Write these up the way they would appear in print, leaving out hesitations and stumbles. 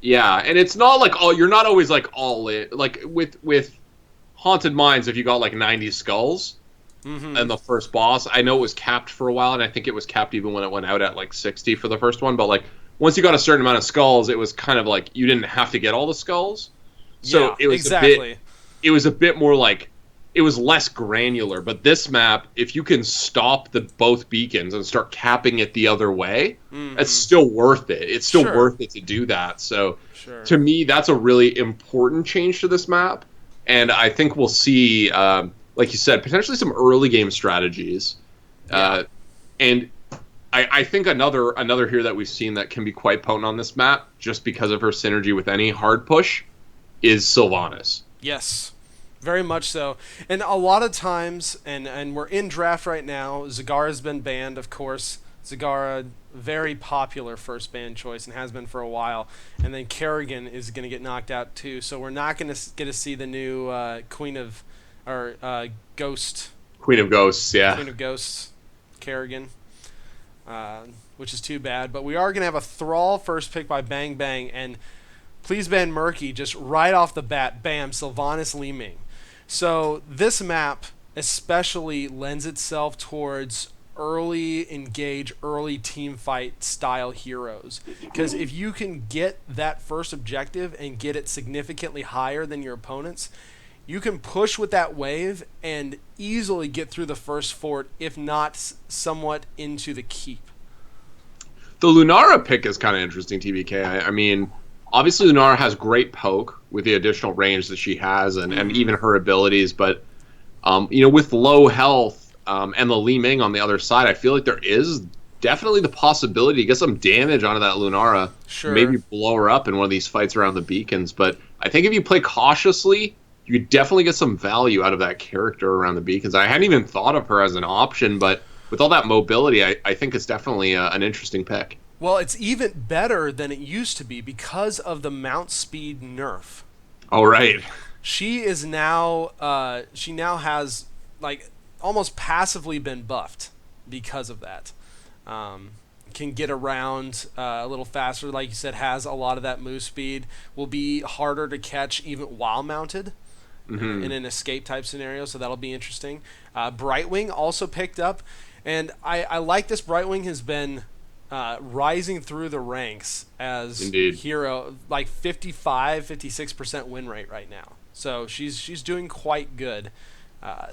Yeah, and it's not like you're not always like all in. Like with Haunted Mines, if you got like 90 skulls and the first boss, I know it was capped for a while, and I think it was capped even when it went out at like 60 for the first one. But like once you got a certain amount of skulls, it was kind of like you didn't have to get all the skulls. So Yeah, it was exactly. it was a bit more like it was less granular. But this map, if you can stop the both beacons and start capping it the other way, it's still worth it. It's still Sure, worth it to do that. So sure. to me, that's a really important change to this map, and I think we'll see, like you said, potentially some early game strategies, Yeah. and I think another here that we've seen that can be quite potent on this map, just because of her synergy with any hard push, is Sylvanas. Yes, very much so. And a lot of times, and we're in draft right now. Zagara's been banned, of course. Zagara, very popular first ban choice and has been for a while. And then Kerrigan is going to get knocked out too. So we're not going to get to see the new Queen of, or Ghost, Queen of Ghosts, yeah. Queen of Ghosts, Kerrigan, which is too bad. But we are going to have a Thrall first pick by Bang Bang, and please ban MuRKy just right off the bat. Bam, Sylvanas Li Ming. So this map especially lends itself towards early engage, early team fight style heroes. Because if you can get that first objective and get it significantly higher than your opponents, you can push with that wave and easily get through the first fort, if not somewhat into the keep. The Lunara pick is kind of interesting, TBK. I mean, obviously Lunara has great poke with the additional range that she has, and even her abilities, but with low health and the Li Ming on the other side, I feel like there is definitely the possibility to get some damage onto that Lunara. Sure. Maybe blow her up in one of these fights around the beacons. But I think if you play cautiously, you could definitely get some value out of that character around the beacons. I hadn't even thought of her as an option, but with all that mobility, I think it's definitely an interesting pick. Well, it's even better than it used to be because of the mount speed nerf. All right. She is now she now has like almost passively been buffed because of that. Can get around a little faster, like you said, has a lot of that move speed. Will be harder to catch even while mounted in an escape type scenario, so that'll be interesting. Brightwing also picked up, and I like this. Brightwing has been rising through the ranks as Indeed. hero, like 55-56% win rate right now. So she's doing quite good.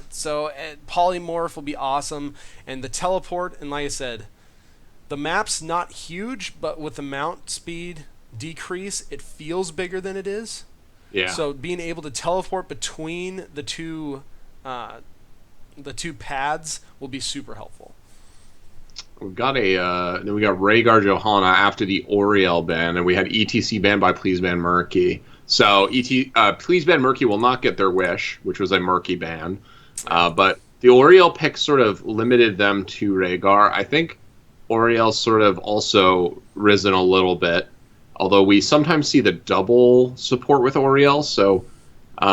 So polymorph will be awesome, and the teleport. And like I said, the map's not huge, but with the mount speed decrease, it feels bigger than it is. Yeah. So being able to teleport between the two paths will be super helpful. We've got then we got Rhaegar Johanna after the Oriel ban, and we had ETC banned by Please Ban MuRKy. So Please Ban MuRKy will not get their wish, which was a MuRKy ban. But the Oriel pick sort of limited them to Rhaegar. I think Oriel's sort of also risen a little bit, although we sometimes see the double support with Oriel. So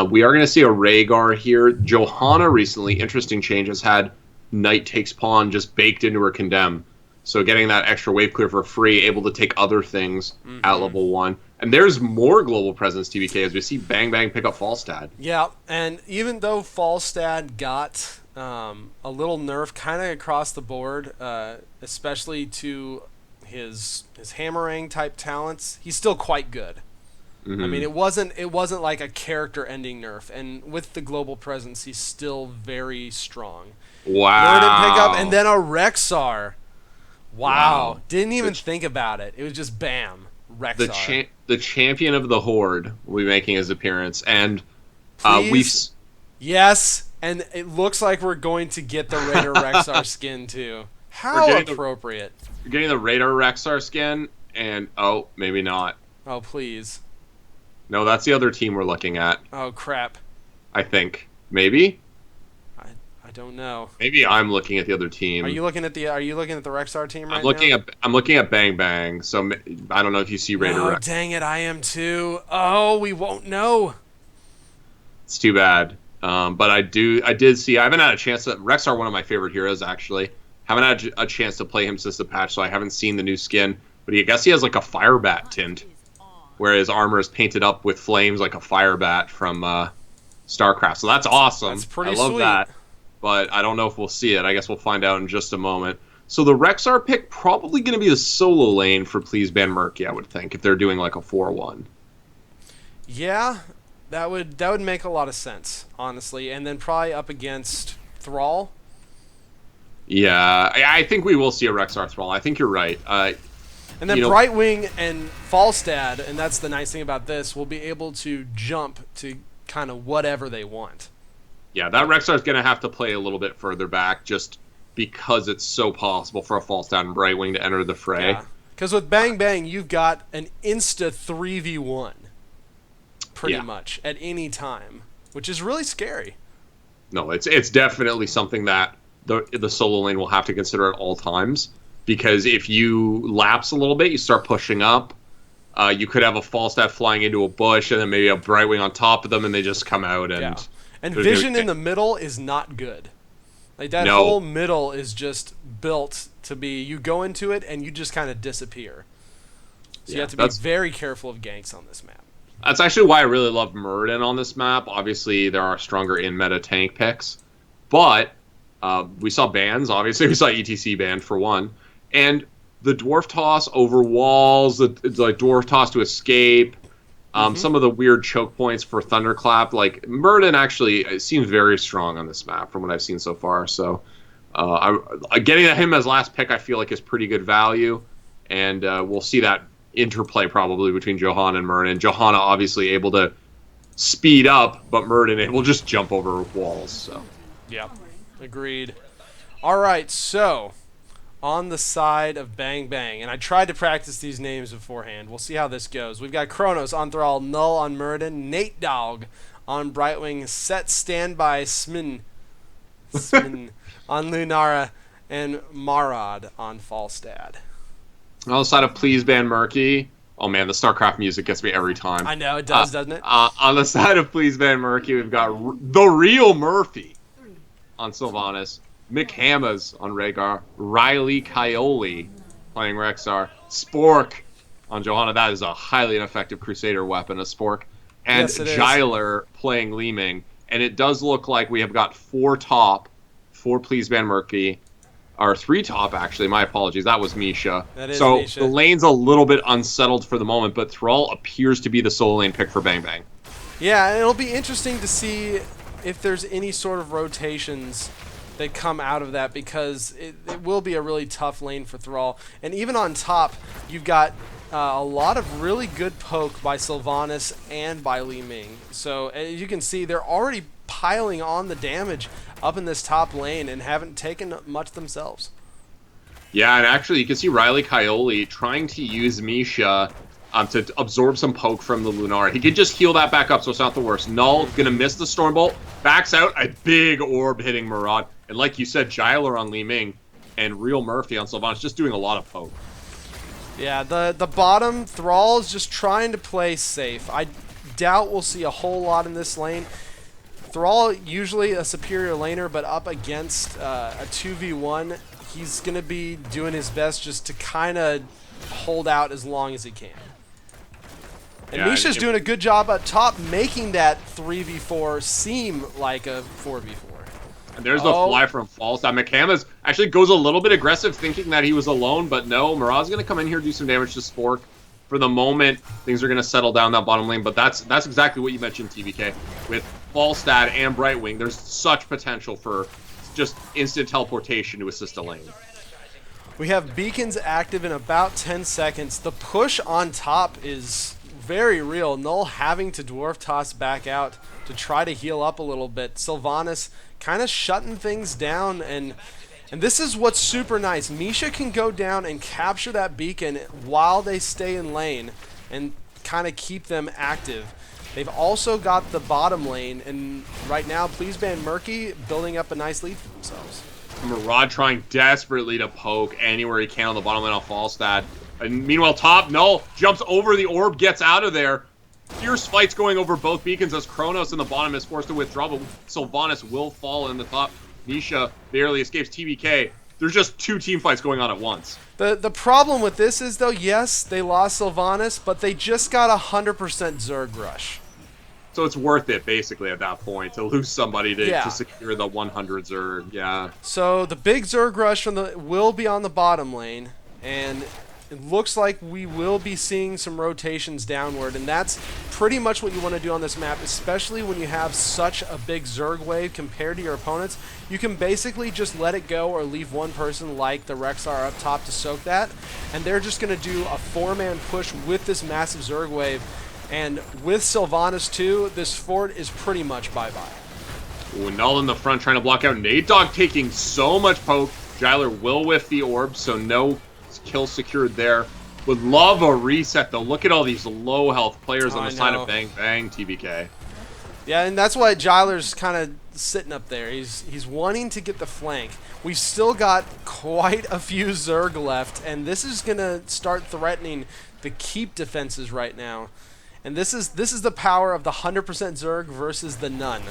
we are going to see a Rhaegar here. Johanna recently, interesting changes, had Knight takes pawn just baked into her condemn. So getting that extra wave clear for free, able to take other things at level 1. And there's more global presence, TBK, as we see Bang Bang pick up Falstad. Yeah, and even though Falstad got a little nerf kind of across the board, especially to his Hammerang type talents, he's still quite good. I mean, it wasn't like a character ending nerf, and with the global presence, he's still very strong. Wow. Learn and pick up, and then a Rexar. Wow. Didn't even think about it. It was just bam, Rexar. The champion of the Horde will be making his appearance, and Please? Yes, and it looks like we're going to get the Raider Rexar skin too. How appropriate. You're getting the Raider Rexar skin, and maybe not. Oh, please. No, that's the other team we're looking at. Oh, crap. I think. Maybe? I don't know. Maybe I'm looking at the other team. Are you looking at the Rexar team right now? I'm looking at Bang Bang, so I don't know if you see Raider Rexar. Oh, dang it, I am too. Oh, we won't know. It's too bad. But I did see, I haven't had a chance to, Rexar, one of my favorite heroes, actually. Haven't had a chance to play him since the patch, so I haven't seen the new skin. But I guess he has like a Firebat tint. where his armor is painted up with flames like a fire bat from StarCraft. So that's awesome. That's pretty I love sweet. that. But I don't know if we'll see it. I guess we'll find out in just a moment. So the Rexar pick probably going to be the solo lane for Please Ban MuRKy, I would think, if they're doing like a 4-1. Yeah, that would make a lot of sense, honestly. And then probably up against Thrall. Yeah, I think we will see a Rexar Thrall. I think you're right. And then Brightwing and Falstad, and that's the nice thing about this, will be able to jump to kind of whatever they want. Yeah, that Rexar's going to have to play a little bit further back just because it's so possible for a Falstad and Brightwing to enter the fray. Yeah, because with Bang Bang, you've got an insta 3v1 pretty much at any time, which is really scary. No, it's definitely something that the solo lane will have to consider at all times, because if you lapse a little bit, you start pushing up. You could have a Falstad flying into a bush and then maybe a Brightwing on top of them, and they just come out and... Yeah. And vision in the middle is not good. Like that whole middle is just built to be, you go into it and you just kind of disappear. So you have to be very careful of ganks on this map. That's actually why I really love Muradin on this map. Obviously, there are stronger in-meta tank picks. But we saw bans, obviously. We saw ETC banned for one. And the Dwarf Toss over walls, the Dwarf Toss to escape, some of the weird choke points for Thunderclap. Like, Muradin actually seems very strong on this map from what I've seen so far. So getting him as last pick, I feel like, is pretty good value. And we'll see that interplay probably between Johanna and Muradin. Johanna obviously able to speed up, but Muradin able to just jump over walls. So, yeah, agreed. All right, so on the side of Bang Bang, and I tried to practice these names beforehand. We'll see how this goes. We've got Kronos on Thrall, Null on Muradin, Nate Dogg on Brightwing, Set Standby Smin on Lunara, and Marad on Falstad. On the side of Please Ban MuRKy, oh man, the StarCraft music gets me every time. I know, it does, doesn't it? On the side of Please Ban MuRKy, we've got the real Murphy on Sylvanas, Mick Hammers on Rhaegar, Riley Coyote playing Rexar, Spork on Johanna. That is a highly ineffective Crusader weapon, a Spork. And Yes, it is. Jyler playing Li Ming. And it does look like we have got 4 top for Please Ban MuRKy. Or 3 top, actually. My apologies. That was Misha. That is so Misha. the lane's a little bit unsettled for the moment, but Thrall appears to be the solo lane pick for Bang Bang. Yeah, and it'll be interesting to see if there's any sort of rotations that come out of that, because it will be a really tough lane for Thrall. And even on top, you've got a lot of really good poke by Sylvanas and by Li Ming. So as you can see, they're already piling on the damage up in this top lane and haven't taken much themselves. Yeah, and actually you can see Riley Coyote trying to use Misha to absorb some poke from the Lunar. He could just heal that back up, so it's not the worst. Null gonna miss the Stormbolt, backs out, a big orb hitting Murad. And like you said, Jyler on Li Ming and Real Murphy on Sylvanas just doing a lot of poke. Yeah, the bottom, Thrall is just trying to play safe. I doubt we'll see a whole lot in this lane. Thrall, usually a superior laner, but up against a 2v1, he's going to be doing his best just to kind of hold out as long as he can. And Yeah, Misha's doing a good job up top, making that 3v4 seem like a 4v4. And there's the fly from Falstad. McCamas actually goes a little bit aggressive, thinking that he was alone, but no, Murad's going to come in here, do some damage to Spork. For the moment, things are going to settle down that bottom lane, but that's exactly what you mentioned, TVK. With Falstad and Brightwing, there's such potential for just instant teleportation to assist a lane. We have beacons active in about 10 seconds. The push on top is very real. Null having to Dwarf Toss back out to try to heal up a little bit. Sylvanas kind of shutting things down, and this is what's super nice. Misha can go down and capture that beacon while they stay in lane and kind of keep them active. They've also got the bottom lane, and right now, Please Ban MuRKy building up a nice lead for themselves. Murad trying desperately to poke anywhere he can on the bottom lane on Falstad. And meanwhile, top, Null jumps over the orb, gets out of there. Fierce fights going over both beacons as Kronos in the bottom is forced to withdraw, but Sylvanas will fall in the top. Misha barely escapes. TBK There's just two team fights going on at once. The problem with this is, though, yes, they lost Sylvanas, but they just got 100% Zerg rush. So it's worth it, basically, at that point, to lose somebody to secure the 100 Zerg. Yeah. So the big Zerg rush will be on the bottom lane, and it looks like we will be seeing some rotations downward, and that's pretty much what you want to do on this map, especially when you have such a big Zerg wave compared to your opponents. You can basically just let it go or leave one person like the Rexar up top to soak that, and they're just going to do a 4-man push with this massive Zerg wave. And with Sylvanas too, this fort is pretty much bye-bye. Ooh, Null in the front trying to block out. Nate Dogg taking so much poke. Jyler will whiff the orb, so no kill secured there. Would love a reset, though. Look at all these low health players on the side of Bang Bang, TBK. Yeah, and that's why Jyler's kind of sitting up there. He's wanting to get the flank. We've still got quite a few Zerg left, and this is going to start threatening the keep defenses right now. And this is the power of the 100% Zerg versus the none.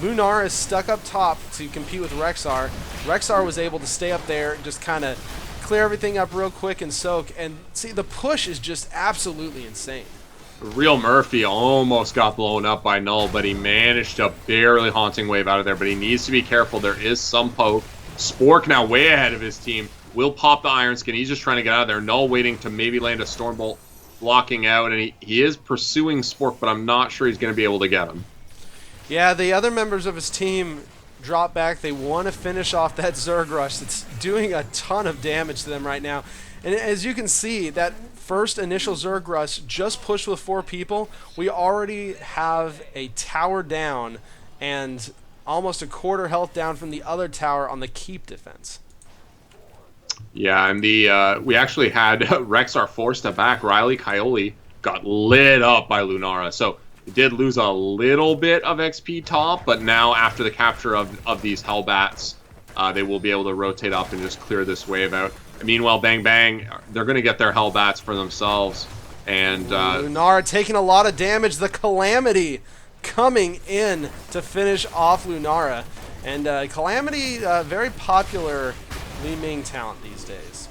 Lunar is stuck up top to compete with Rexar. Rexar was able to stay up there and just kind of clear everything up real quick and soak. And see, the push is just absolutely insane. Real Murphy almost got blown up by Null, but he managed to barely Haunting Wave out of there. But he needs to be careful. There is some poke. Spork now way ahead of his team. Will pop the Iron Skin. He's just trying to get out of there. Null waiting to maybe land a Stormbolt, blocking out. And he is pursuing Spork, but I'm not sure he's going to be able to get him. Yeah, the other members of his team drop back. They want to finish off that Zerg rush. It's doing a ton of damage to them right now. And as you can see, that first initial Zerg rush just pushed with 4 people. We already have a tower down and almost a quarter health down from the other tower on the keep defense. Yeah, and we actually had Rexar forced to back. Riley Coyote got lit up by Lunara. So it did lose a little bit of XP top, but now after the capture of these Hellbats, they will be able to rotate up and just clear this wave out. Meanwhile, Bang Bang, they're going to get their Hellbats for themselves. And Lunara taking a lot of damage. The Calamity coming in to finish off Lunara. And Calamity, very popular Li Ming talent these days.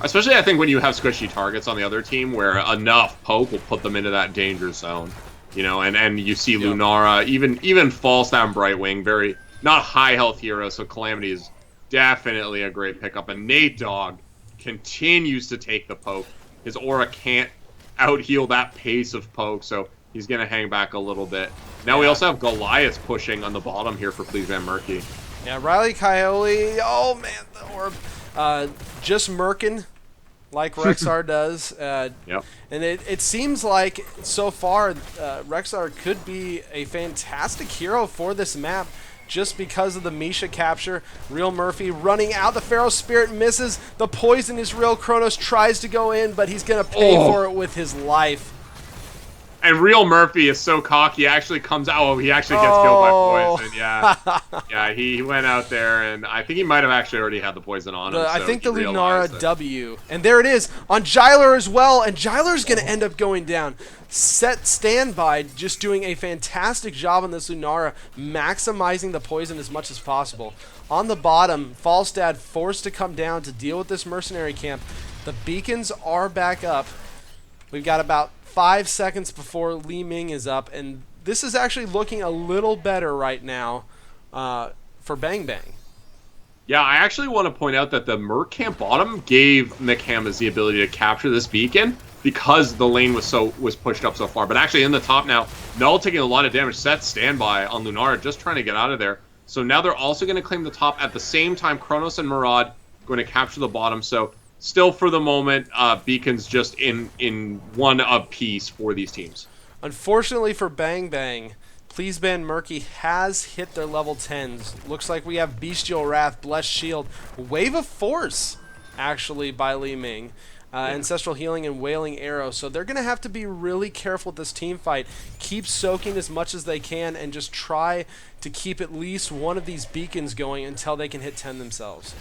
Especially, I think, when you have squishy targets on the other team where enough poke will put them into that danger zone. You know, and you see Lunara, even falls down Brightwing, very not high health hero, so Calamity is definitely a great pickup. And Nate Dogg continues to take the poke. His aura can't out-heal that pace of poke, so he's going to hang back a little bit. Now we also have Goliath pushing on the bottom here for Please Ban MuRKy. Yeah, Riley Coyote, oh man, the orb. Just Merkin, like Rexar does. Yep. And it seems like, so far, Rexar could be a fantastic hero for this map just because of the Misha capture. Real Murphy running out. The Pharaoh Spirit misses. The poison is real. Kronos tries to go in, but he's going to pay for it with his life. And Real Murphy is so cocky. He actually comes out. Oh, he actually gets killed by poison. Yeah. Yeah, he went out there, and I think he might have actually already had the poison on him. I think the Lunara W. And there it is on Jyler as well. And Jyler's going to end up going down. Set Standby just doing a fantastic job on this Lunara, maximizing the poison as much as possible. On the bottom, Falstad forced to come down to deal with this mercenary camp. The beacons are back up. We've got about 5 seconds before Li Ming is up, and this is actually looking a little better right now for Bang Bang. Yeah, I actually want to point out that the Merc camp bottom gave McHammers the ability to capture this beacon because the lane was pushed up so far. But actually in the top now, Null taking a lot of damage. Set Standby on Lunara, just trying to get out of there. So now they're also going to claim the top. At the same time, Kronos and Murad going to capture the bottom. So still, for the moment, beacons just in one apiece for these teams. Unfortunately for Bang Bang, Please Ban MuRKy has hit their level 10s. Looks like we have Bestial Wrath, Blessed Shield, Wave of Force, actually, by Li Ming. Ancestral Healing and Wailing Arrow. So they're going to have to be really careful with this team fight. Keep soaking as much as they can and just try to keep at least one of these beacons going until they can hit 10 themselves.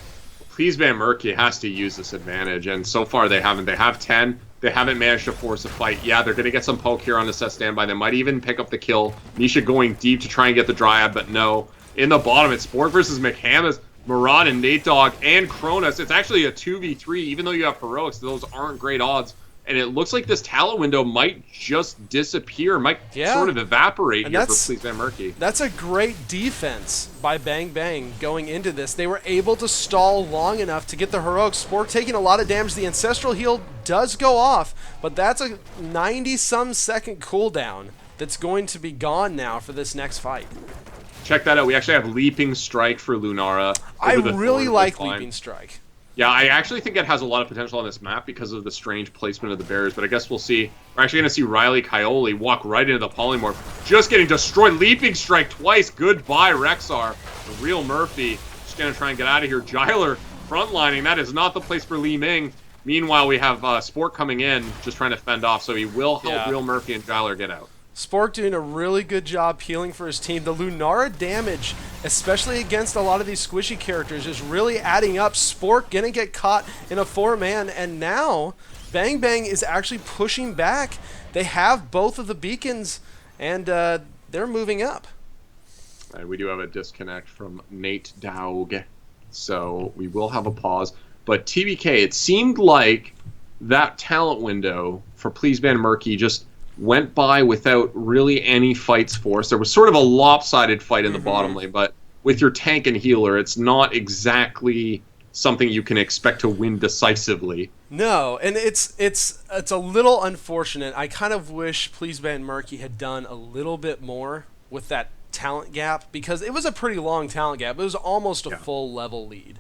Please Ban MuRKy has to use this advantage, and so far they haven't. They have 10. They haven't managed to force a fight. Yeah, they're going to get some poke here on the set standby. They might even pick up the kill. Nisha going deep to try and get the Dryad, but no. In the bottom, it's Sport versus McHammers. Murad and Nate Dogg and Cronus. It's actually a 2v3, even though you have heroics. Those aren't great odds. And it looks like this talent window might just disappear, might sort of evaporate here for Please Ban MuRKy. That's a great defense by Bang Bang going into this. They were able to stall long enough to get the heroics. Spork taking a lot of damage. The Ancestral Heal does go off, but that's a 90-some second cooldown that's going to be gone now for this next fight. Check that out. We actually have Leaping Strike for Lunara. I really like Leaping Strike. Yeah, I actually think it has a lot of potential on this map because of the strange placement of the barriers, but I guess we'll see. We're actually going to see Riley Coyote walk right into the Polymorph, just getting destroyed. Leaping Strike twice. Goodbye, Rexar. The real Murphy. Just going to try and get out of here. Jyler frontlining. That is not the place for Li Ming. Meanwhile, we have Spork coming in, just trying to fend off, so he will help real Murphy and Jyler get out. Spork doing a really good job healing for his team. The Lunara damage, especially against a lot of these squishy characters, is really adding up. Spork gonna get caught in a 4-man, and now Bang Bang is actually pushing back. They have both of the beacons, and they're moving up. We do have a disconnect from Nate Dogg, so we will have a pause. But TBK, it seemed like that talent window for Please Ban MuRKy just went by without really any fights for us. There was sort of a lopsided fight in the bottom lane, but with your tank and healer, it's not exactly something you can expect to win decisively. No, and it's a little unfortunate. I kind of wish Please Ban MuRKy had done a little bit more with that talent gap, because it was a pretty long talent gap. It was almost a full level lead.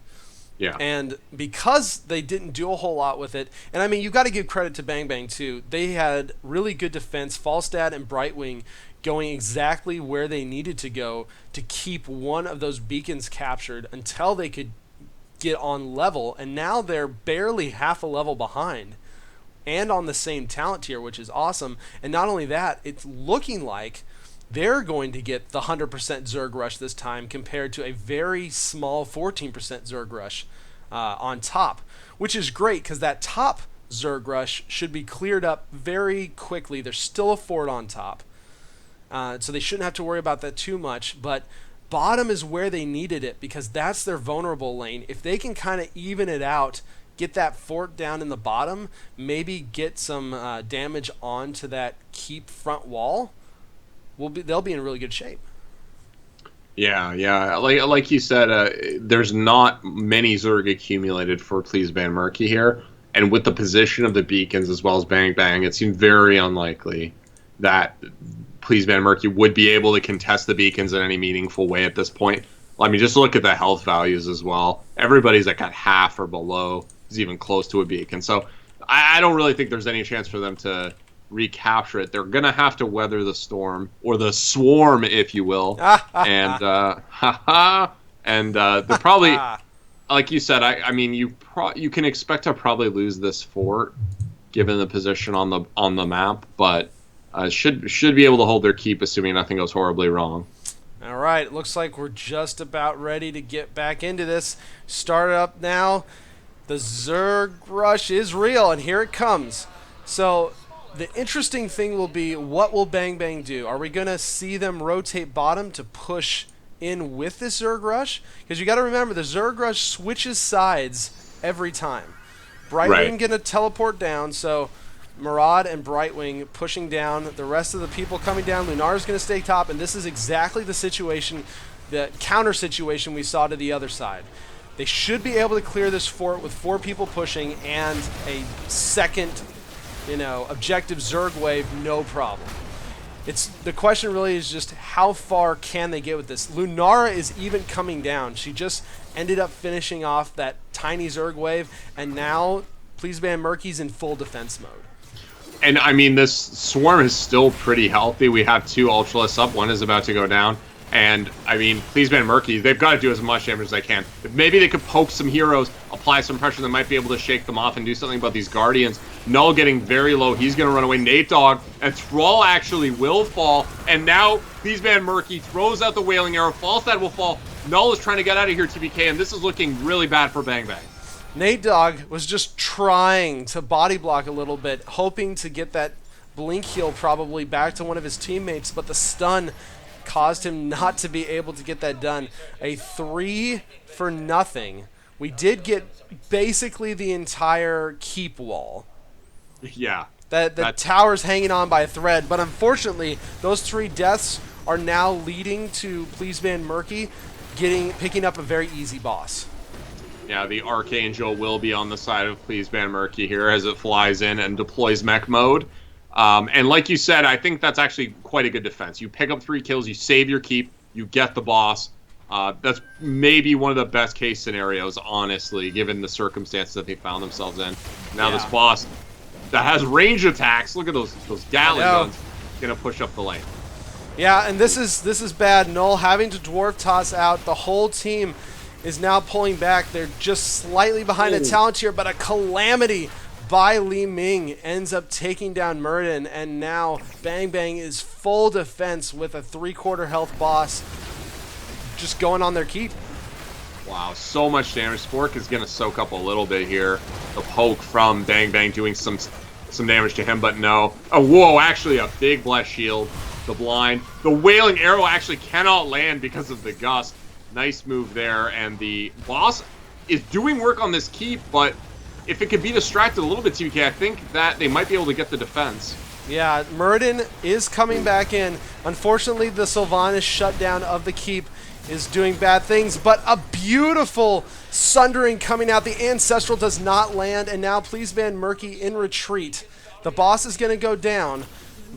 Yeah. And because they didn't do a whole lot with it, and I mean, you've got to give credit to Bang Bang too. They had really good defense. Falstad and Brightwing going exactly where they needed to go to keep one of those beacons captured until they could get on level. And now they're barely half a level behind and on the same talent tier, which is awesome. And not only that, it's looking like they're going to get the 100% Zerg Rush this time compared to a very small 14% Zerg Rush on top, which is great because that top Zerg Rush should be cleared up very quickly. There's still a fort on top, so they shouldn't have to worry about that too much, but bottom is where they needed it because that's their vulnerable lane. If they can kind of even it out, get that fort down in the bottom, maybe get some damage onto that keep front wall, they'll be in really good shape. Yeah. Like you said, there's not many Zerg accumulated for Please Ban MuRKy here, and with the position of the beacons as well as Bang Bang, it seemed very unlikely that Please Ban MuRKy would be able to contest the beacons in any meaningful way at this point. I mean, just look at the health values as well. Everybody's like at half or below, is even close to a beacon. So I don't really think there's any chance for them to recapture it. They're gonna have to weather the storm, or the swarm, if you will. And they're probably, like you said, I mean, you can expect to probably lose this fort given the position on the map, but should be able to hold their keep, assuming nothing goes horribly wrong. All right, it looks like we're just about ready to get back into this. Start up now. The Zerg Rush is real, and here it comes. So the interesting thing will be, what will Bang Bang do? Are we going to see them rotate bottom to push in with this Zerg Rush? Because you got to remember, the Zerg Rush switches sides every time. Brightwing going to teleport down, so Murad and Brightwing pushing down. The rest of the people coming down. Lunar's going to stay top, and this is exactly the situation, the counter situation we saw to the other side. They should be able to clear this fort with 4 people pushing and a second objective Zerg wave, no problem. The question really is just how far can they get with this. Lunara is even coming down. She just ended up finishing off that tiny Zerg wave, and now Please Ban MuRKy's in full defense mode. And I mean, this swarm is still pretty healthy. We have 2 Ultralists up. One is about to go down. And, I mean, Please Ban MuRKy, they've got to do as much damage as they can. If maybe they could poke some heroes, apply some pressure, they might be able to shake them off and do something about these Guardians. Null getting very low. He's going to run away. Nate Dogg and Thrall actually will fall. And now Please Ban MuRKy throws out the Wailing Arrow. Falstad will fall. Null is trying to get out of here, TBK, and this is looking really bad for Bang Bang. Nate Dogg was just trying to body block a little bit, hoping to get that blink heal probably back to one of his teammates, but the stun caused him not to be able to get that done. A 3-0. We did get basically the entire keep wall. Yeah. The tower's hanging on by a thread, but unfortunately, those 3 deaths are now leading to Please Ban MuRKy picking up a very easy boss. Yeah, the Archangel will be on the side of Please Ban MuRKy here as it flies in and deploys mech mode. And like you said, I think that's actually quite a good defense. You pick up 3 kills, you save your keep, you get the boss. That's maybe one of the best case scenarios, honestly, given the circumstances that they found themselves in. Now this boss that has range attacks, look at those Gatling guns, gonna push up the lane. Yeah, and this is bad. Null having to dwarf toss out. The whole team is now pulling back. They're just slightly behind a talent here, but a calamity by Li Ming ends up taking down Murden, and now Bang Bang is full defense with a 3/4 health boss just going on their keep. Wow, so much damage. Spork is going to soak up a little bit here. The poke from Bang Bang doing some damage to him, but no. Oh, whoa, actually a big blessed shield. The blind. The Wailing Arrow actually cannot land because of the gust. Nice move there, and the boss is doing work on this keep, but if it could be distracted a little bit, TBK, I think that they might be able to get the defense. Yeah, Murden is coming back in. Unfortunately, the Sylvanas shutdown of the keep is doing bad things, but a beautiful sundering coming out. The Ancestral does not land, and now Please Ban MuRKy in retreat. The boss is going to go down,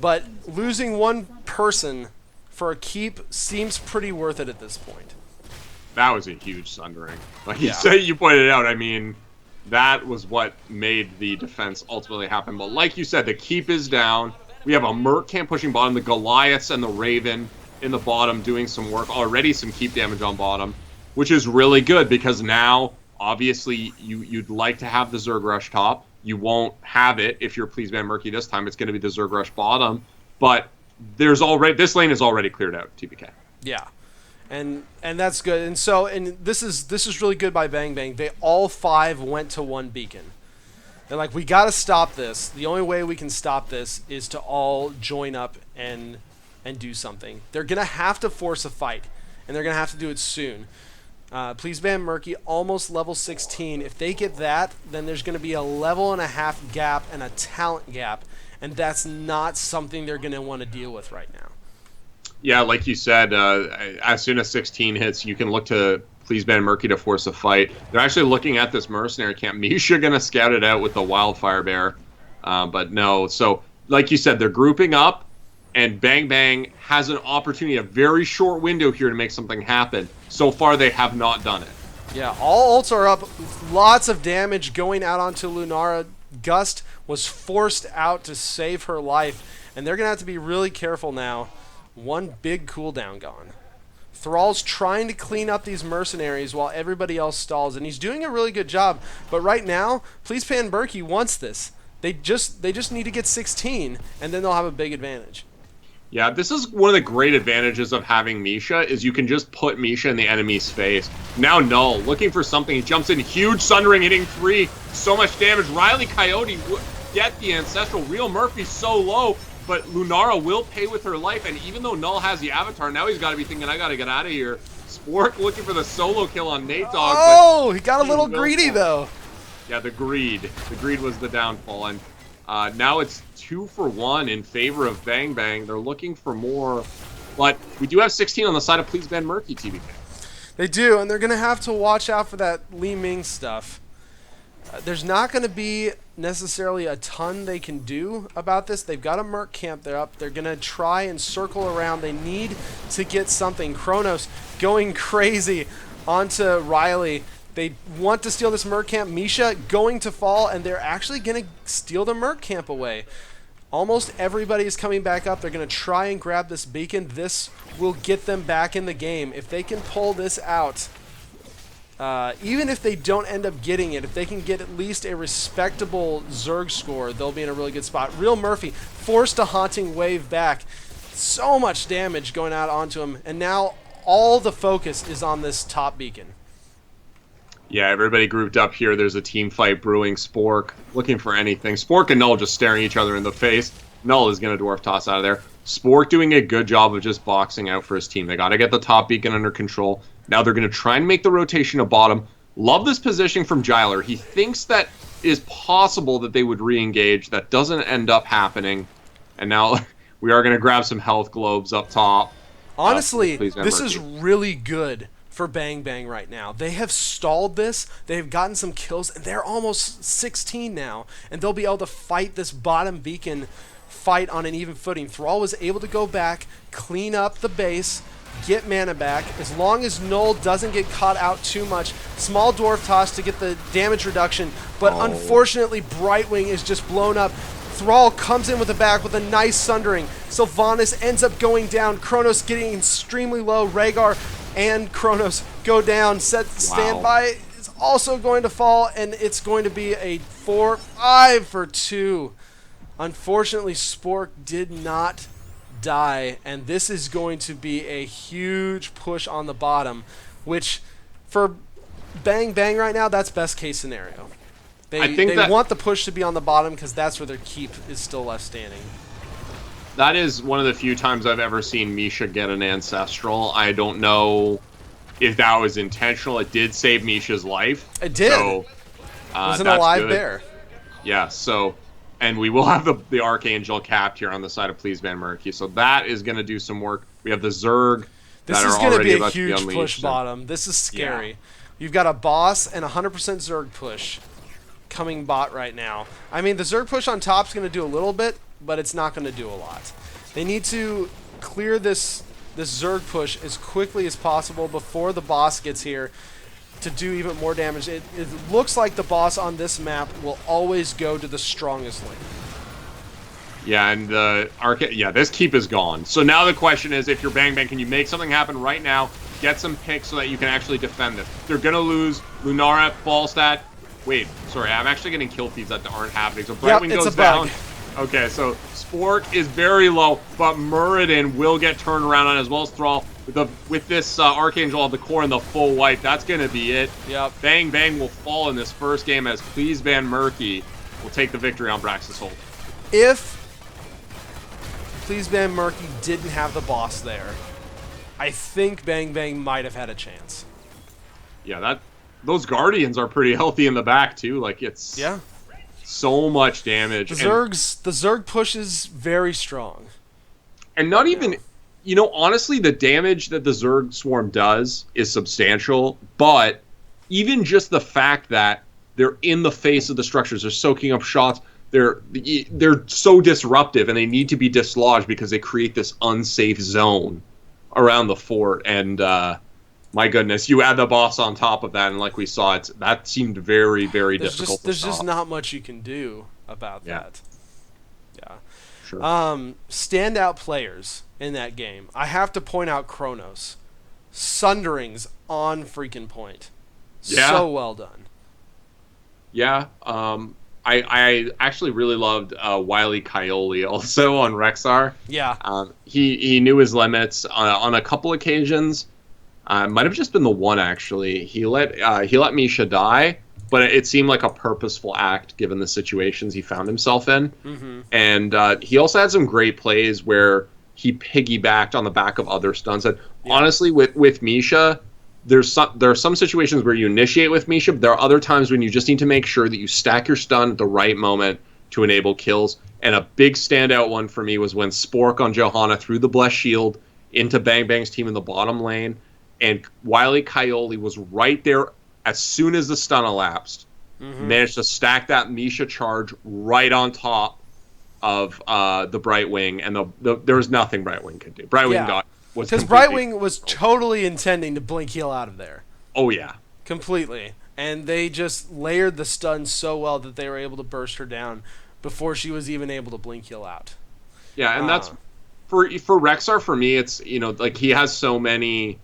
but losing one person for a keep seems pretty worth it at this point. That was a huge sundering. Like you pointed out, I mean, that was what made the defense ultimately happen. But like you said, the keep is down. We have a Merc camp pushing bottom, the Goliaths and the Raven in the bottom doing some work. Already some keep damage on bottom, which is really good because now, obviously, you'd like to have the Zerg Rush top. You won't have it if you're Please Ban MuRKy this time. It's going to be the Zerg Rush bottom. But this lane is already cleared out, TBK. Yeah. And that's good. And this is really good by Bang Bang. They all 5 went to 1 beacon. They're like, we got to stop this. The only way we can stop this is to all join up and do something. They're going to have to force a fight, and they're going to have to do it soon. Please Ban MuRKy, almost level 16. If they get that, then there's going to be a level and a half gap and a talent gap, and that's not something they're going to want to deal with right now. Yeah, like you said, as soon as 16 hits, you can look to Please Ban MuRKy to force a fight. They're actually looking at this mercenary camp. Misha going to scout it out with the Wildfire Bear, but no. So, like you said, they're grouping up, and Bang Bang has an opportunity, a very short window here to make something happen. So far, they have not done it. Yeah, all ults are up. Lots of damage going out onto Lunara. Gust was forced out to save her life, and they're going to have to be really careful now. One big cooldown gone. Thrall's trying to clean up these mercenaries while everybody else stalls, and he's doing a really good job. But right now, Please Ban MuRKy wants this. They just need to get 16, and then they'll have a big advantage. Yeah, this is one of the great advantages of having Misha, is you can just put Misha in the enemy's face. Now Null, looking for something. He jumps in, huge sundering, hitting 3. So much damage. Riley Coyote get the Ancestral. Real Murphy's so low. But Lunara will pay with her life, and even though Null has the Avatar, now he's got to be thinking, I got to get out of here. Spork looking for the solo kill on Nate Dogg. Oh, he got a little greedy, though. Yeah, the greed. The greed was the downfall, and now it's 2 for 1 in favor of Bang Bang. They're looking for more, but we do have 16 on the side of Please Ban MuRKy, TBK. They do, and they're going to have to watch out for that Li Ming stuff. There's not going to be necessarily a ton they can do about this. They've got a Merc camp there up. They're going to try and circle around. They need to get something. Kronos going crazy onto Riley. They want to steal this Merc camp. Misha going to fall, and they're actually going to steal the Merc camp away. Almost everybody is coming back up. They're going to try and grab this beacon. This will get them back in the game. If they can pull this out, even if they don't end up getting it, if they can get at least a respectable Zerg score, they'll be in a really good spot. Real Murphy forced a Haunting Wave back. So much damage going out onto him, and now all the focus is on this top beacon. Yeah, everybody grouped up here. There's a team fight brewing. Spork looking for anything. Spork and Null just staring each other in the face. Null is going to dwarf toss out of there. Spork doing a good job of just boxing out for his team. They got to get the top beacon under control. Now they're going to try and make the rotation to bottom. Love this positioning from Gyler. He thinks that it is possible that they would re-engage. That doesn't end up happening. And now we are going to grab some health globes up top. Honestly, this is really good for Bang Bang right now. They have stalled this. They have gotten some kills, and they're almost 16 now. And they'll be able to fight this bottom beacon fight on an even footing. Thrall was able to go back, clean up the base, get mana back. As long as Null doesn't get caught out too much, small dwarf toss to get the damage reduction. But unfortunately, Brightwing is just blown up. Thrall comes in with the back with a nice sundering. Sylvanas ends up going down. Kronos getting extremely low. Rhaegar and Kronos go down. Standby is also going to fall, and it's going to be a 4-5 for 2. Unfortunately, Spork did not die, and this is going to be a huge push on the bottom, which for Bang Bang right now, that's best case scenario. They want the push to be on the bottom because that's where their keep is still left standing. That is one of the few times I've ever seen Misha get an Ancestral. I don't know if that was intentional. It did save Misha's life. It did. So, it was an alive bear. Yeah, so... And we will have the Archangel capped here on the side of Please Ban MuRKy. So that is going to do some work. We have the Zerg. This is going to be a huge push bottom. This is scary. Yeah. You've got a boss and 100% Zerg push coming bot right now. I mean, the Zerg push on top is going to do a little bit, but it's not going to do a lot. They need to clear this Zerg push as quickly as possible before the boss gets here to do even more damage. It looks like the boss on this map will always go to the strongest lane. Yeah, and this keep is gone. So now the question is, if you're Bang Bang, can you make something happen right now? Get some picks so that you can actually defend this. They're gonna lose Lunara, Falstad. Wait, sorry, I'm actually getting kill feeds that aren't happening. So Brightwing goes down. Okay, so Spork is very low, but Muradin will get turned around on as well as Thrall. With this Archangel of the core and the full wipe, that's going to be it. Yep. Bang Bang will fall in this first game as Please Ban MuRKy will take the victory on Braxis Hold. If Please Ban MuRKy didn't have the boss there, I think Bang Bang might have had a chance. Yeah, those Guardians are pretty healthy in the back too. Like it's so much damage. The Zerg push is very strong. And not even... You know, honestly, the damage that the Zerg Swarm does is substantial, but even just the fact that they're in the face of the structures, they're soaking up shots, they're so disruptive, and they need to be dislodged because they create this unsafe zone around the fort. And my goodness, you add the boss on top of that, and like we saw, that seemed very, very difficult to stop. There's just not much you can do about that. Yeah. Sure. Standout players in that game. I have to point out Kronos. Sunderings on freaking point. Yeah. So well done. Yeah. I actually really loved Wily Coyote also on Rexar. Yeah. He knew his limits on a couple occasions. Might have just been the one actually. He let Misha die, but it seemed like a purposeful act given the situations he found himself in. Mm-hmm. And he also had some great plays where he piggybacked on the back of other stuns. And honestly, with Misha, there are some situations where you initiate with Misha, but there are other times when you just need to make sure that you stack your stun at the right moment to enable kills. And a big standout one for me was when Spork on Johanna threw the Blessed Shield into Bang Bang's team in the bottom lane, and Wily Coyote was right there as soon as the stun elapsed. Mm-hmm. Managed to stack that Misha charge right on top of the Brightwing, and there was nothing Brightwing could do. Brightwing was because Brightwing was totally intending to blink heal out of there. Oh yeah, completely. And they just layered the stun so well that they were able to burst her down before she was even able to blink heal out. Yeah, and that's for Rexar. For me, it's like he has so many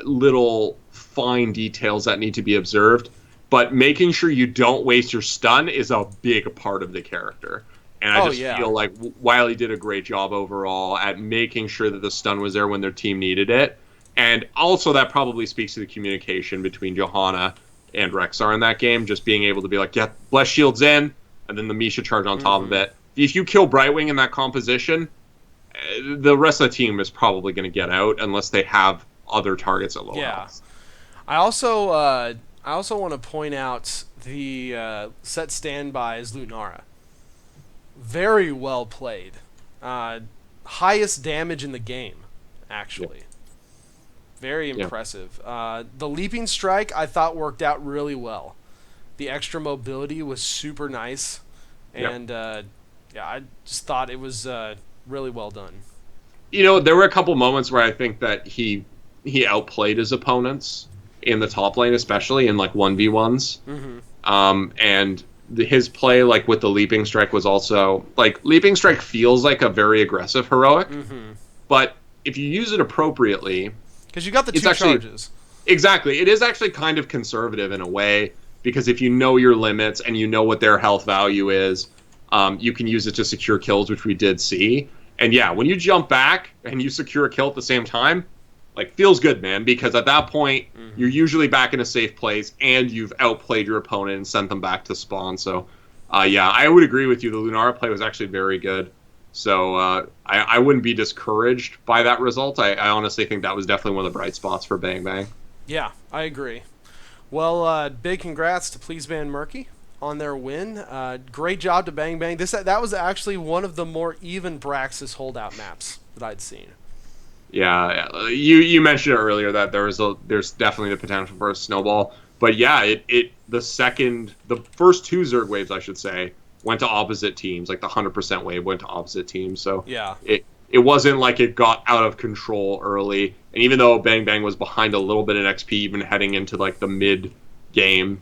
little fine details that need to be observed, but making sure you don't waste your stun is a big part of the character. And I feel like Wily did a great job overall at making sure that the stun was there when their team needed it. And also that probably speaks to the communication between Johanna and Rexar in that game, just being able to be like, yeah, Bless Shield's in, and then the Misha charge on top of it. If you kill Brightwing in that composition, the rest of the team is probably going to get out unless they have other targets at low Yeah. health. I also want to point out the set standbys Lunara. Very well played. Highest damage in the game, actually. Yeah. Very Yeah. impressive. The leaping strike I thought worked out really well. The extra mobility was super nice, and I just thought it was really well done. There were a couple moments where I think that he outplayed his opponents in the top lane, especially in like 1v1s. And his play, like with the leaping strike, was also like leaping strike feels like a very aggressive heroic, but if you use it appropriately, Because you got the it's two actually charges. exactly it is actually kind of conservative in a way, because if you know your limits and you know what their health value is, you can use it to secure kills, which we did see. And yeah, when you jump back and you secure a kill at the same time, like, feels good, man, because at that point, you're usually back in a safe place and you've outplayed your opponent and sent them back to spawn. So, yeah, I would agree with you. The Lunara play was actually very good. So I wouldn't be discouraged by that result. I honestly think that was definitely one of the bright spots for Bang Bang. Yeah, I agree. Well, big congrats to Please Ban MuRKy on their win. Great job to Bang Bang. That was actually one of the more even Braxis holdout maps that I'd seen. Yeah, you mentioned earlier that there's definitely the potential for a snowball, but yeah, the first two Zerg waves, I should say, went to opposite teams. Like the 100% wave went to opposite teams, so Yeah. it wasn't like it got out of control early. And even though Bang Bang was behind a little bit in XP, even heading into like the mid game,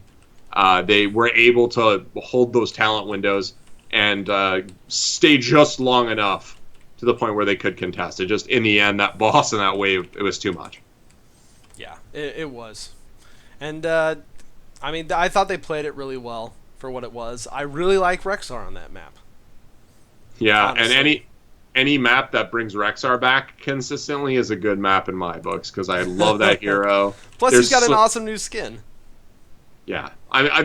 they were able to hold those talent windows and stay just long enough to the point where they could contest it. Just in the end, that boss and that wave, it was too much. Yeah, it was. And, I mean, I thought they played it really well for what it was. I really like Rexar on that map. Yeah, Honestly. and any map that brings Rexar back consistently is a good map in my books, because I love that hero. Plus, There's he's got an so- awesome new skin. Yeah, I